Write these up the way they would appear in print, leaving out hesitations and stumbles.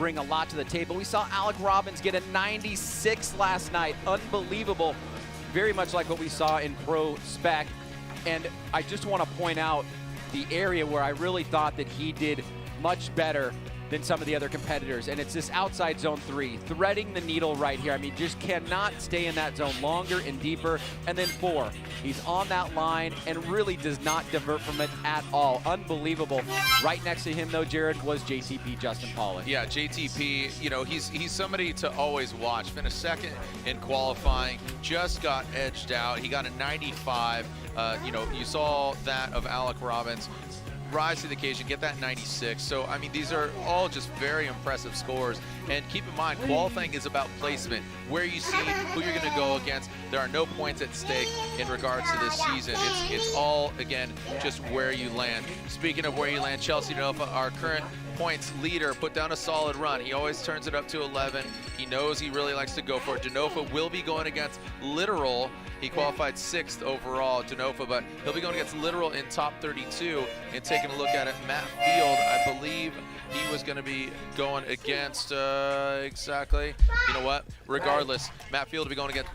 bring a lot to the table. We saw Alec Robbins get a 96 last night. Unbelievable. Very much like what we saw in Pro Spec. And I just want to point out the area where I really thought that he did much better than some of the other competitors, and it's this outside zone 3, threading the needle right here. I mean, just cannot stay in that zone longer and deeper. And then 4, he's on that line and really does not divert from it at all. Unbelievable. Right next to him, though, Jared, was JTP Justin Paulin. Yeah, JTP, you know, he's somebody to always watch. Finished second in qualifying, just got edged out. He got a 95. You know, you saw that of Alec Robbins rise to the occasion, get that 96. So, I mean, these are all just very impressive scores. And keep in mind, qualifying is about placement. Where you see who you're going to go against, there are no points at stake in regards to this season. It's all, again, just where you land. Speaking of where you land, Chelsea Denofa, our current points leader, put down a solid run. He always turns it up to 11. He knows he really likes to go for it. Denofa will be going against Literal. He qualified 6th overall, Denofa, but he'll be going against Literal in top 32. And taking a look at it, Matt Field, I believe he was going to be going against, exactly, you know what, regardless, Matt Field will be going against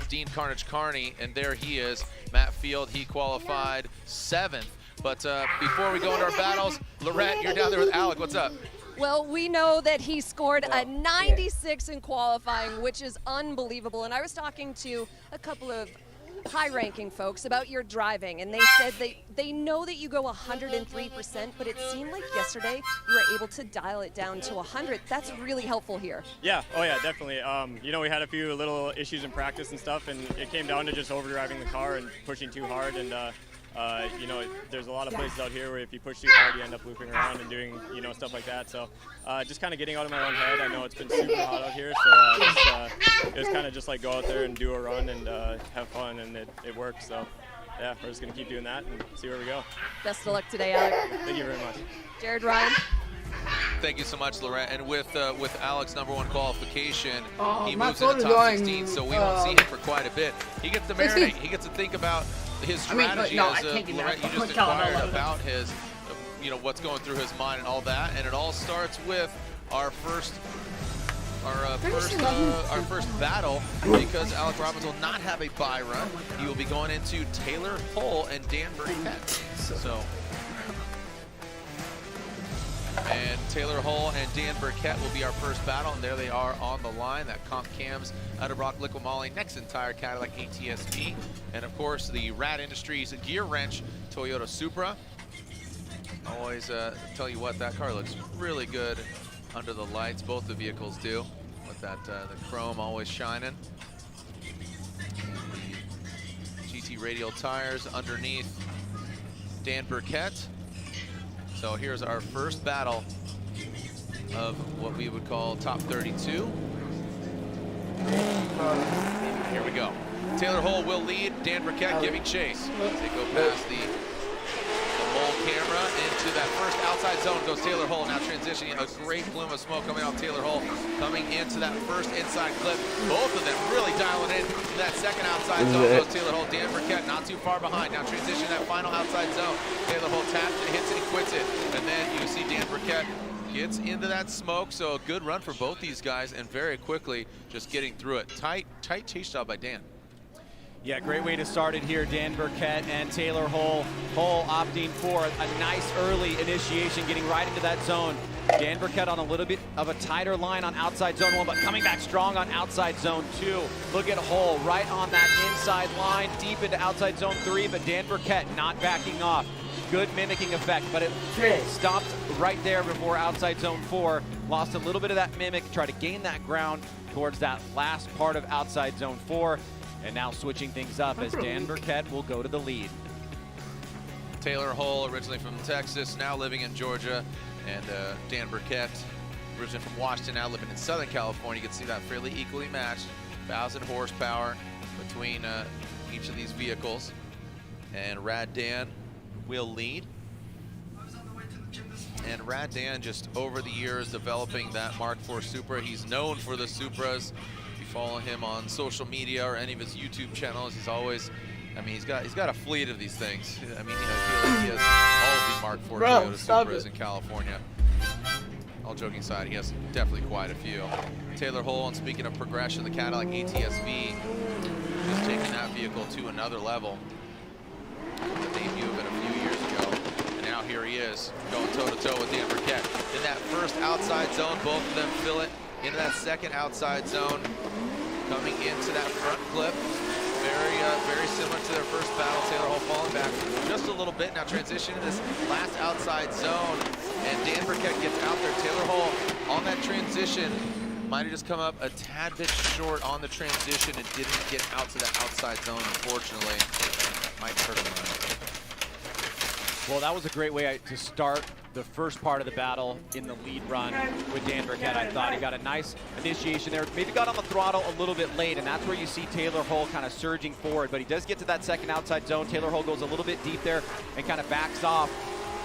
Dean Carnage Carney, and there he is. Matt Field, he qualified 7th. But before we go into our battles, Lorette, you're down there with Alec. What's up? Well, we know that he scored a 96 in qualifying, which is unbelievable. And I was talking to a couple of high-ranking folks about your driving, and they said they know that you go 103%, but it seemed like yesterday you were able to dial it down to 100. That's really helpful here. Yeah, oh yeah, definitely. You know, we had a few little issues in practice and stuff, and it came down to just overdriving the car and pushing too hard. And you know, there's a lot of places out here where if you push too hard, you end up looping around and doing, you know, stuff like that. So just kind of getting out of my own head. I know it's been super hot out here, so it was kind of just like go out there and do a run and have fun, and it worked. So yeah, we're just going to keep doing that and see where we go. Best of luck today, Alec. Thank you very much. Jared, Ryan. Thank you so much, Lorette. And with Alec's #1 qualification, he my moves into phone is top going, 16, so we won't see him for quite a bit. He gets to marinate. He gets to think about his strategy, no, as I can't do that. Lorette, you just inquired about his, you know, what's going through his mind and all that. And it all starts with our first battle, because Alec Robbins will not have a bye run. He will be going into Taylor Hull and Dan Burkett. So. And Taylor Hull and Dan Burkett will be our first battle, and there they are on the line. That Comp Cams out of Brock Liquid Moly, Nexen Tire Cadillac ATSP, and of course the Rad Industries Gear Wrench Toyota Supra. Always tell you what, that car looks really good under the lights. Both the vehicles do, with that the chrome always shining. GT radial tires underneath Dan Burkett. So here's our first battle of what we would call top 32. Here we go. Taylor Hull will lead, Dan Burkett giving chase. They go past the mole camera into that first outside zone goes Taylor Hull, now transitioning. A great plume of smoke coming off Taylor Hull, coming into that first inside clip. Both of them really dialing in to that second outside zone goes Taylor Hull. Dan Burkett not too far behind, now transitioning that final outside zone. Taylor Hull taps it, hits it, and quits it. And then you see Dan Burkett gets into that smoke, so a good run for both these guys, and very quickly just getting through it. Tight chase job by Dan. Yeah, great way to start it here, Dan Burkett and Taylor Hull. Hull opting for a nice early initiation, getting right into that zone. Dan Burkett on a little bit of a tighter line on outside zone 1, but coming back strong on outside zone 2. Look at Hull right on that inside line, deep into outside zone 3, but Dan Burkett not backing off. Good mimicking effect, but it stopped right there before outside zone 4. Lost a little bit of that mimic, try to gain that ground towards that last part of outside zone 4. And now switching things up as Dan Burkett will go to the lead. Taylor Hull, originally from Texas, now living in Georgia. And Dan Burkett, originally from Washington, now living in Southern California. You can see that fairly equally matched. 1,000 horsepower between each of these vehicles. And Rad Dan will lead. And Rad Dan, just over the years, developing that Mark IV Supra. He's known for the Supras. Follow him on social media or any of his YouTube channels. He's always, I mean, he's got a fleet of these things. I mean, I feel like he has all of the Mark IV Toyota Supras in California. all joking aside, he has definitely quite a few. Taylor Hull, and speaking of progression, the Cadillac ATS-V, just taking that vehicle to another level. The debut of it a few years ago. And now here he is, going toe-to-toe with Dan Burkett. In that first outside zone, both of them fill it. Into that second outside zone, coming into that front clip. Very similar to their first battle. Taylor Hull falling back just a little bit. Now transition to this last outside zone, and Dan Burkett gets out there. Taylor Hull on that transition might have just come up a tad bit short on the transition and didn't get out to that outside zone, unfortunately. Might hurt him. Well, that was a great way to start the first part of the battle in the lead run with Dan Burkett. I thought he got a nice initiation there. Maybe got on the throttle a little bit late, and that's where you see Taylor Hull kind of surging forward. But he does get to that second outside zone. Taylor Hull goes a little bit deep there and kind of backs off.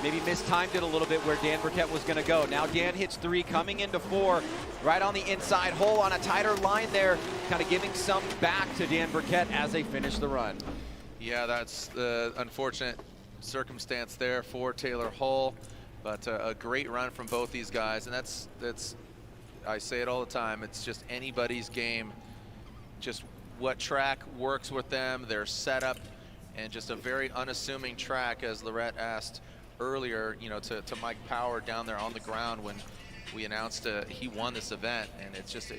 Maybe mistimed it a little bit where Dan Burkett was going to go. Now Dan hits 3, coming into 4, right on the inside. Hull on a tighter line there, kind of giving some back to Dan Burkett as they finish the run. Yeah, that's the unfortunate circumstance there for Taylor Hull, but a great run from both these guys. And that's I say it all the time, it's just anybody's game, just what track works with them, their setup, and just a very unassuming track, as Lorette asked earlier, you know, to Mike Power down there on the ground when we announced he won this event. And it's just,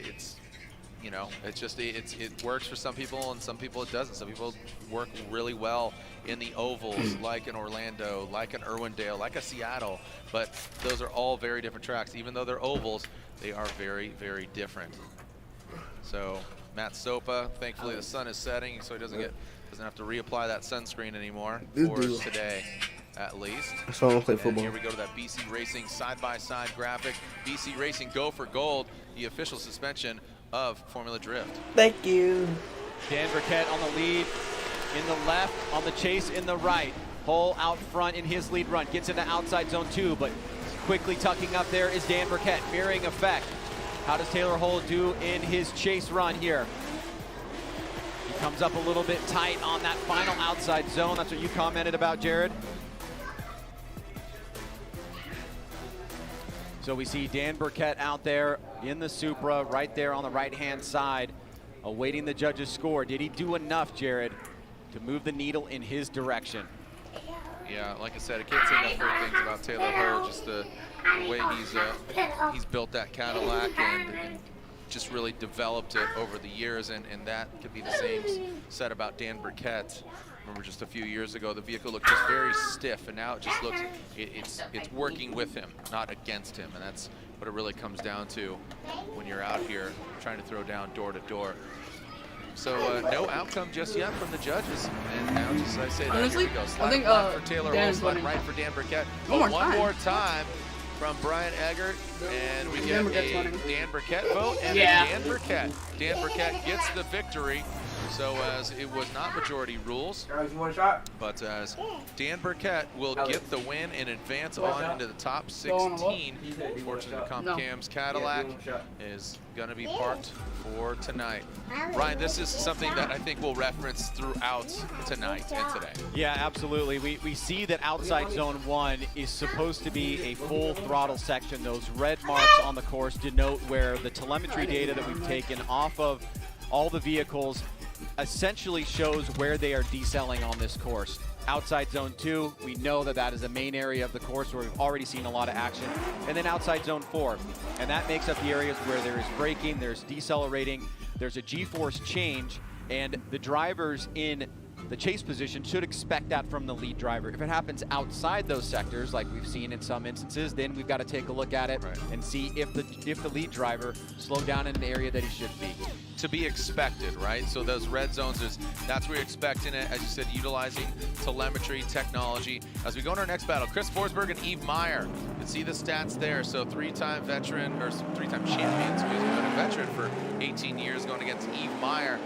you know, it works for some people, and some people it doesn't. Some people work really well in the ovals, like in Orlando, like in Irwindale, like a Seattle, but those are all very different tracks. Even though they're ovals, they are very, very different. So Matt Sopa, thankfully the sun is setting, so he doesn't have to reapply that sunscreen anymore for today, at least. So I don't play football. And here we go to that BC Racing side-by-side graphic. BC Racing go for gold, the official suspension of Formula Drift. Thank you. Dan Burkett on the lead in the left, on the chase in the right. Hull out front in his lead run, gets into outside zone 2, but quickly tucking up there is Dan Burkett, mirroring effect. How does Taylor Hull do in his chase run here? He comes up a little bit tight on that final outside zone. That's what you commented about, Jared. So we see Dan Burkett out there in the Supra, right there on the right-hand side, awaiting the judge's score. Did he do enough, Jared, to move the needle in his direction? Yeah, like I said, I can't say enough great things about Taylor Hull. Just the way he's built that Cadillac and just really developed it over the years, and that could be the same said about Dan Burkett. Remember, just a few years ago, the vehicle looked just very stiff, and now it just looks, it's working with him, not against him, and that's what it really comes down to when you're out here trying to throw down door to door. So no outcome just yet from the judges, and now just as I say that, honestly, here we go. I Slide think left for Taylor Hull, slide winning. right for Dan Burkett. One More time from Brian Eggert, and we get a Dan Burkett vote, and Dan Burkett gets the victory. So as it was not majority rules, but as Dan Burkett will get the win and advance on into the top 16. Unfortunately, Comp-Cam's Cadillac is going to be parked for tonight. Ryan, this is something that I think we'll reference throughout tonight and today. Yeah, absolutely. We see that outside zone 1 is supposed to be a full throttle section. Those red marks on the course denote where the telemetry data that we've taken off of all the vehicles essentially shows where they are decelling on this course. Outside zone 2, we know that is a main area of the course where we've already seen a lot of action. And then outside zone 4, and that makes up the areas where there is braking, there's decelerating, there's a G-force change, and the drivers in the chase position should expect that from the lead driver. If it happens outside those sectors, like we've seen in some instances, then we've got to take a look at it and see if the lead driver slowed down in an area that he should be. To be expected, right? So those red zones, that's where you're expecting it, as you said, utilizing telemetry technology. As we go into our next battle, Chris Forsberg and Yves Meyer. You can see the stats there. So three-time veteran, or three-time champion, excuse me, but a veteran for 18 years going against Yves Meyer.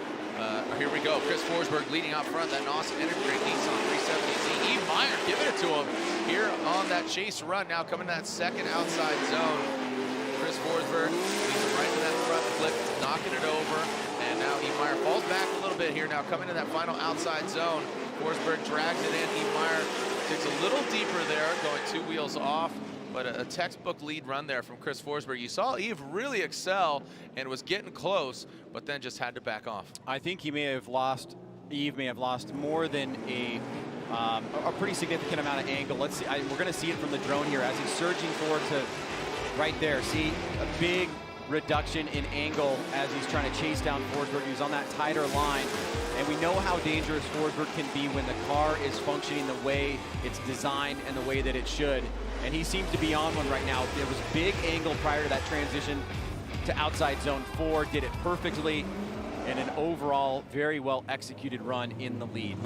Here we go, Chris Forsberg leading out front, that awesome integrated Nissan 370Z. Yves Meyer giving it to him here on that chase run. Now coming to that second outside zone. Chris Forsberg leads him right to that front flip, knocking it over. And now Yves Meyer falls back a little bit here. Now coming to that final outside zone. Forsberg drags it in. Yves Meyer takes a little deeper there, going 2 wheels off. but a textbook lead run there from Chris Forsberg. You saw Eve really excel and was getting close, but then just had to back off. I think Eve may have lost more than a pretty significant amount of angle. Let's see, we're going to see it from the drone here as he's surging forward to right there. See a big reduction in angle as he's trying to chase down Forsberg. He's on that tighter line. And we know how dangerous Forsberg can be when the car is functioning the way it's designed and the way that it should. And he seems to be on one right now. There was big angle prior to that transition to outside zone 4, did it perfectly, and an overall very well executed run in the lead.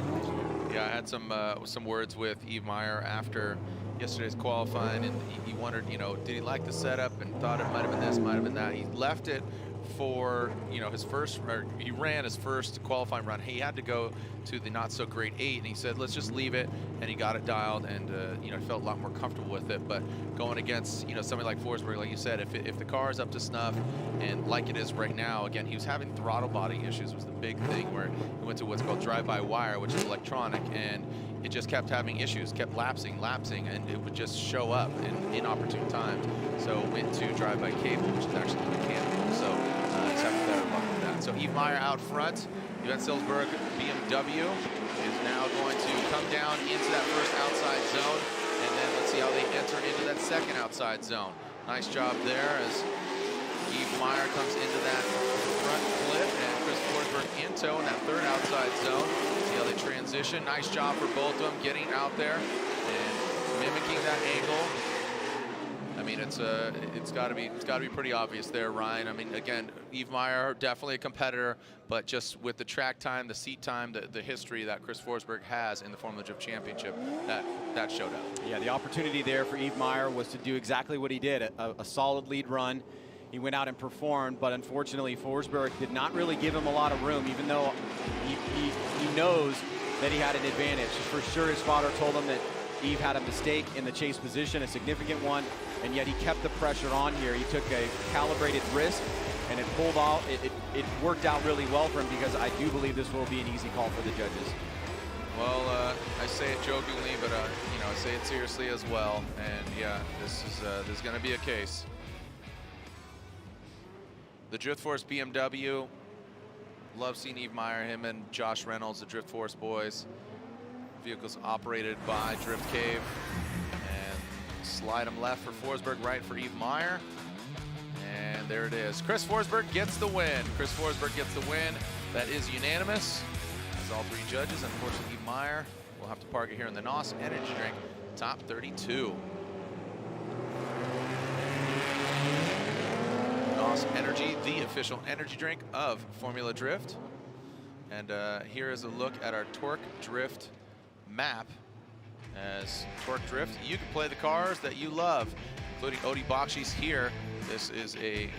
Yeah, I had some words with Yves Meyer after yesterday's qualifying, and he wondered, you know, did he like the setup and thought it might have been this, might have been that. He left it for, you know, he ran his first qualifying run. He had to go to the not so great 8, and he said, let's just leave it, and he got it dialed, and you know, felt a lot more comfortable with it. But going against, you know, somebody like Forsberg, like you said, if the car is up to snuff, and like it is right now, again, he was having throttle body issues was the big thing, where he went to what's called drive-by-wire, which is electronic, and it just kept having issues, kept lapsing, and it would just show up in inopportune times. So went to drive-by-cable, which is actually mechanical. So he's having better luck with that. So Yves Meyer out front. Juventus Salzburg BMW is now going to come down into that first outside zone, and then let's see how they enter into that second outside zone. Nice job there as Yves Meyer comes into that front flip, and Chris Forsberg in tow in that third outside zone. See how they transition. Nice job for both of them getting out there and mimicking that angle. I mean, it's got to be pretty obvious there, Ryan. I mean, again, Yves Meyer definitely a competitor, but just with the track time, the seat time, the history that Chris Forsberg has in the Formula Drift Championship, that showed up. Yeah, the opportunity there for Yves Meyer was to do exactly what he did, a solid lead run. He went out and performed, but unfortunately Forsberg did not really give him a lot of room, even though he knows that he had an advantage. For sure his father told him that Yves had a mistake in the chase position, a significant one, and yet he kept the pressure on here. He took a calibrated risk, and it pulled off. It worked out really well for him, because I do believe this will be an easy call for the judges. Well, I say it jokingly, but you know, I say it seriously as well. And yeah, this is going to be a case. The Drift Force BMW. Love seeing Yves Meyer, him and Josh Reynolds, the Drift Force boys. Vehicles operated by Drift Cave. And slide them left for Forsberg, right for Yves Meyer. And there it is. Chris Forsberg gets the win. Chris Forsberg gets the win. That is unanimous. As all three judges, unfortunately, Yves Meyer will have to park it here in the NOS Energy Drink Top 32. NOS Energy, the official energy drink of Formula Drift. And here is a look at our Torque Drift map. As Torque Drift, you can play the cars that you love, including Odi Bakshi's here. This is a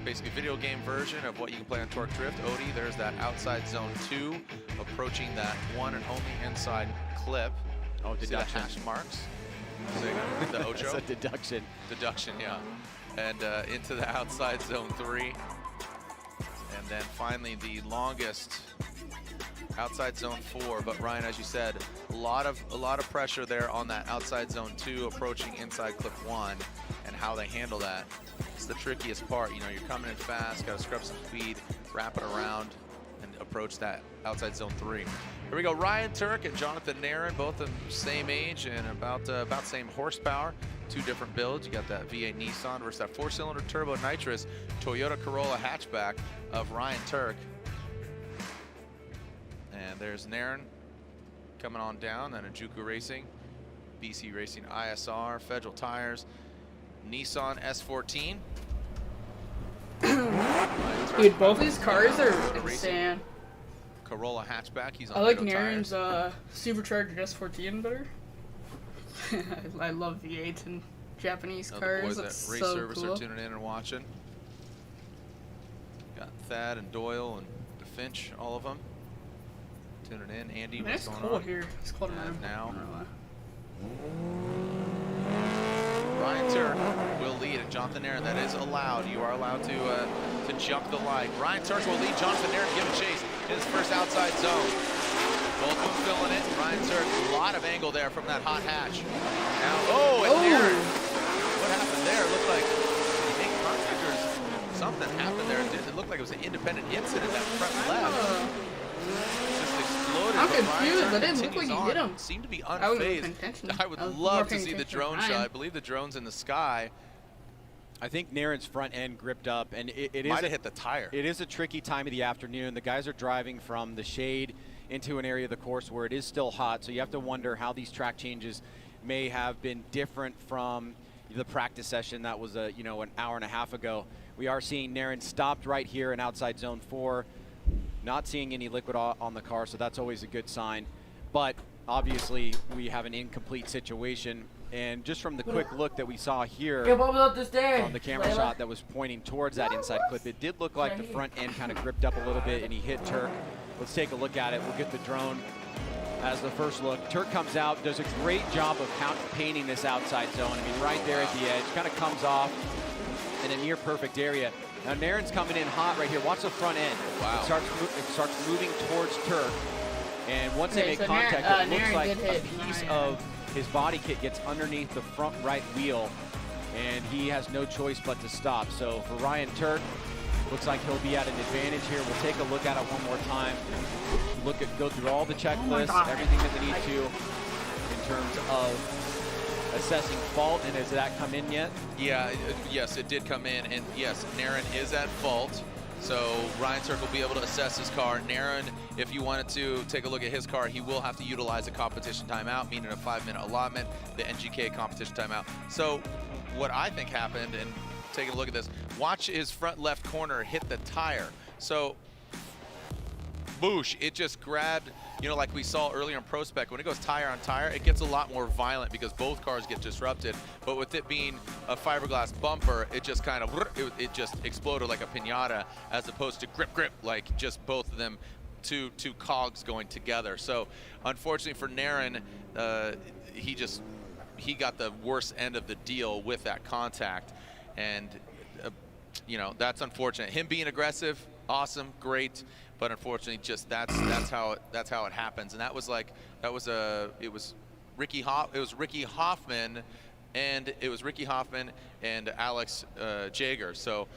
basically video game version of what you can play on Torque Drift. Odi, there's that outside zone 2, approaching that one and only inside clip. Oh, deduction. See the hash marks? The Ocho? It's a deduction. Deduction, yeah. And into the outside zone 3. And then finally the longest outside zone 4. But Ryan, as you said, a lot of pressure there on that outside zone 2, approaching inside clip 1, and how they handle that. It's the trickiest part. You know, you're coming in fast, got to scrub some speed, wrap it around, and approach that outside zone 3. Here we go. Ryan Tuerck and Jonathan Nairn, both the same age and about same horsepower. Two different builds. You got that V8 Nissan versus that 4-cylinder turbo nitrous Toyota Corolla hatchback of Ryan Tuerck. And there's Nairn coming on down. Then Ajuku Racing, BC Racing ISR, Federal Tires, Nissan S14. Dude, both these cars are insane. Corolla hatchback. He's on I like Federal Nairn's Tires. supercharged S14 better. I love V8 and Japanese The cars. boys That's at Race so Service cool. are tuning in and watching. Got Thad and Doyle and Finch, all of them tuning in. Andy, Man, what's it's going cold on? here. It's cold And now now. Ryan Tuerck will lead, and Jonathan Nairn, that is allowed. You are allowed to jump the line. Ryan Tuerck will lead Jonathan Nairn to give a chase in his first outside zone. Both of them filling it. Ryan Turk, a lot of angle there from that hot hatch. Now, and Aaron, what happened there? It looked like, I think contractors, something happened there. It looked like it was an independent incident that front left. Just exploded. I'm but Ryan confused. Turk That didn't look like continues he hit on. him. Seemed to be I wasn't paying unfazed. attention. I would I was love more to paying see the attention to drone Ryan. shot. I believe the drone's in the sky. I think Naren's front end gripped up, and it is Might have hit the tire. It is a tricky time of the afternoon. The guys are driving from the shade into an area of the course where it is still hot, so you have to wonder how these track changes may have been different from the practice session that was an hour and a half ago. We are seeing Naren stopped right here in outside zone 4, not seeing any liquid on the car, so that's always a good sign. But obviously we have an incomplete situation, and just from the quick look that we saw here on the camera shot that was pointing towards that inside clip, it did look like the front end kind of gripped up a little bit and he hit Turk. Let's take a look at it. We'll get the drone as the first look. Turk comes out, does a great job of painting this outside zone. I mean, right there at the edge, kind of comes off in a near perfect area. Now Naren's coming in hot right here. Watch the front end. Wow. It starts moving towards Turk. And once they Okay, make so contact, Naren- it looks Naren like did hit a piece Ryan. of his body kit gets underneath the front right wheel, and he has no choice but to stop. So for Ryan Turk, looks like he'll be at an advantage here. We'll take a look at it one more time. Go through all the checklists, God. everything that they need to in terms of assessing fault. And has that come in yet? Yeah, yes, it did come in, and yes, Naren is at fault. So Ryan Turk will be able to assess his car. Naren, if you wanted to take a look at his car, he will have to utilize a competition timeout, meaning a 5-minute allotment, the NGK competition timeout. So what I think happened, and taking a look at this, watch his front left corner hit the tire. So boosh, it just grabbed, like we saw earlier in Pro Spec, when it goes tire on tire, it gets a lot more violent because both cars get disrupted. But with it being a fiberglass bumper, it just kind of, it just exploded like a piñata, as opposed to grip, like just both of them, two cogs going together. So unfortunately for Naren, he got the worst end of the deal with that contact. And, that's unfortunate. Him being aggressive, awesome, great. But unfortunately, just that's how it happens, and it was Ricky Hoffman, and Alex Jaeger. So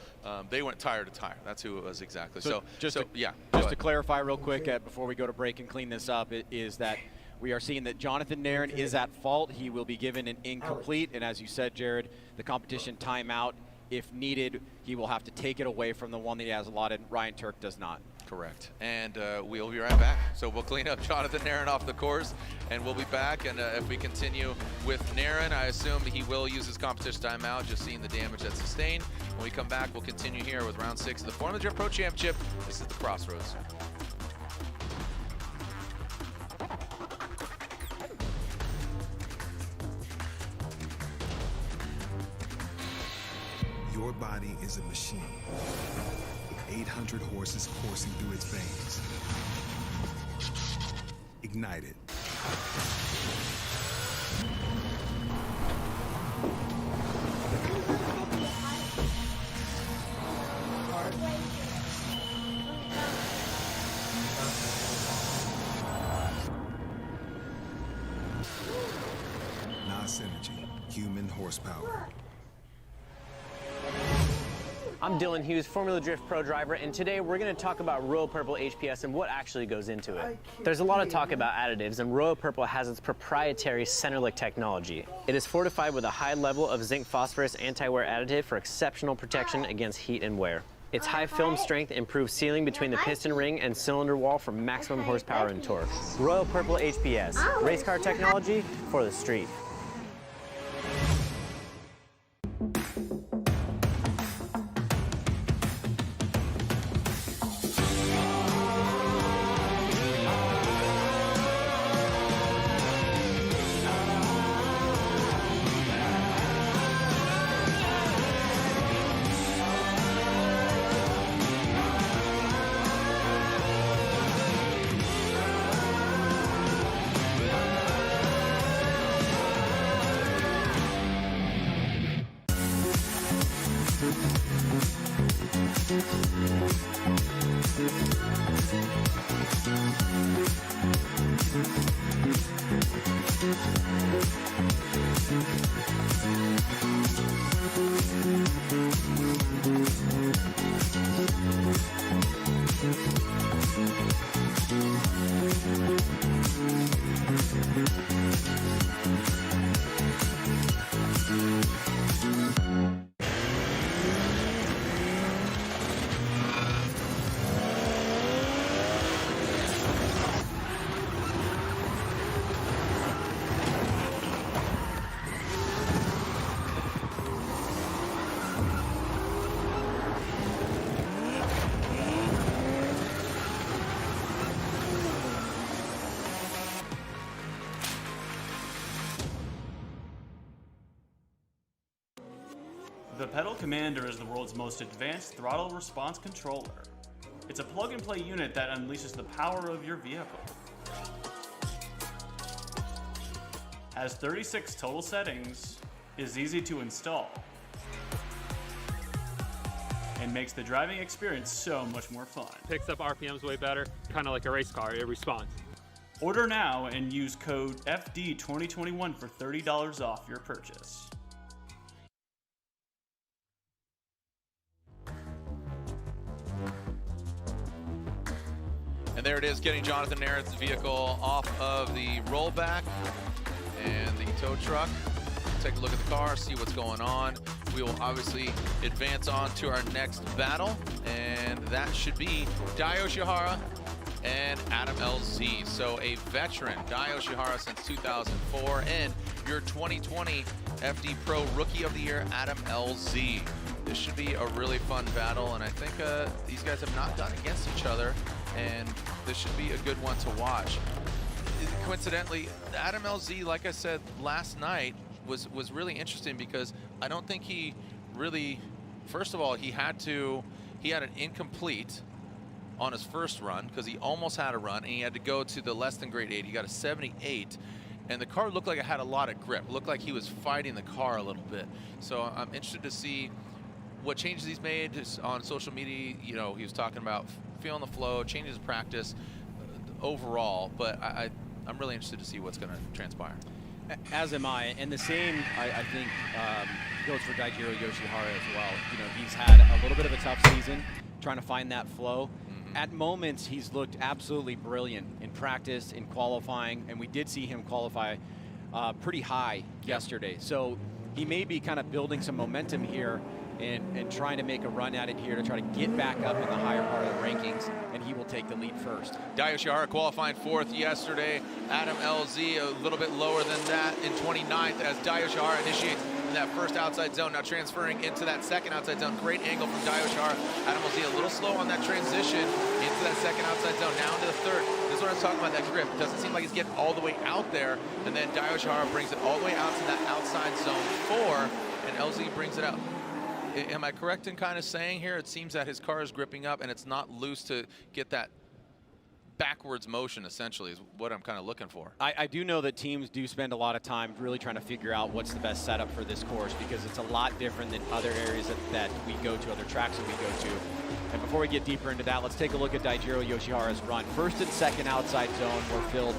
they went tire to tire. That's who it was exactly. So just to clarify real quick before we go to break and clean this up, is that we are seeing that Jonathan Naren is at fault. He will be given an incomplete, and as you said, Jared, the competition timeout, if needed, he will have to take it away from the one that he has allotted. Ryan Turk does not. Correct. And we'll be right back. So we'll clean up Jonathan Naren off the course, and we'll be back. And if we continue with Naren, I assume he will use his competition timeout, just seeing the damage that's sustained. When we come back, we'll continue here with round 6 of the Formula Drift Pro Championship. This is the Crossroads. Your body is a machine. 800 horses coursing through its veins. Ignite it. NOS Energy, human horsepower. I'm Dylan Hughes, Formula Drift Pro driver, and today we're going to talk about Royal Purple HPS and what actually goes into it. There's a lot of talk about additives, and Royal Purple has its proprietary Centerlick technology. It is fortified with a high level of zinc phosphorus anti-wear additive for exceptional protection against heat and wear. Its high film strength improves sealing between the piston ring and cylinder wall for maximum horsepower and torque. Royal Purple HPS, race car technology for the street. Commander is the world's most advanced throttle response controller. It's a plug-and-play unit that unleashes the power of your vehicle. Has 36 total settings, is easy to install, and makes the driving experience so much more fun. Picks up RPMs way better, kind of like a race car, it responds. Order now and use code FD2021 for $30 off your purchase. And there it is, getting Jonathan Narrett's vehicle off of the rollback and the tow truck. Take a look at the car, see what's going on. We will obviously advance on to our next battle, and that should be Dai Yoshihara and Adam LZ. So a veteran, Dai Yoshihara since 2004, and your 2020 FD Pro Rookie of the Year, Adam LZ. This should be a really fun battle, and I think these guys have not gone against each other, and this should be a good one to watch. Coincidentally, Adam LZ, like I said last night, was really interesting because I don't think he really, first of all, he had an incomplete on his first run because he almost had a run, and he had to go to the less than grade 8. He got a 78, and the car looked like it had a lot of grip. It looked like he was fighting the car a little bit. So I'm interested to see what changes he's made on social media. You know, he was talking about feeling the flow, changes his practice overall, but I'm really interested to see what's going to transpire. As am I, and the same, I think, goes for Daijiro Yoshihara as well. You know, he's had a little bit of a tough season trying to find that flow. At moments, he's looked absolutely brilliant in practice, in qualifying, and we did see him qualify pretty high yesterday. So he may be kind of building some momentum here and trying to make a run at it here to try to get back up in the higher part of the rankings, and he will take the lead first. Dai Yoshihara qualifying 4th yesterday. Adam LZ a little bit lower than that in 29th as Dai Yoshihara initiates in that first outside zone. Now transferring into that second outside zone. Great angle from Dai Yoshihara. Adam LZ a little slow on that transition into that second outside zone. Now into the third. This is what I was talking about, that grip. It doesn't seem like he's getting all the way out there, and then Dai Yoshihara brings it all the way out to that outside zone 4, and LZ brings it out. Am I correct in kind of saying here, it seems that his car is gripping up and it's not loose to get that backwards motion, essentially, is what I'm kind of looking for. I do know that teams do spend a lot of time really trying to figure out what's the best setup for this course, because it's a lot different than other areas that we go to, other tracks that we go to. And before we get deeper into that, let's take a look at Daijiro Yoshihara's run. First and second outside zone were filled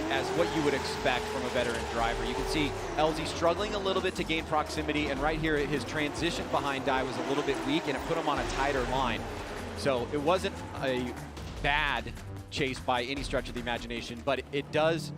as what you would expect from a veteran driver. You can see LZ struggling a little bit to gain proximity, and right here his transition behind Dai was a little bit weak, and it put him on a tighter line. So it wasn't a bad chase by any stretch of the imagination, but it does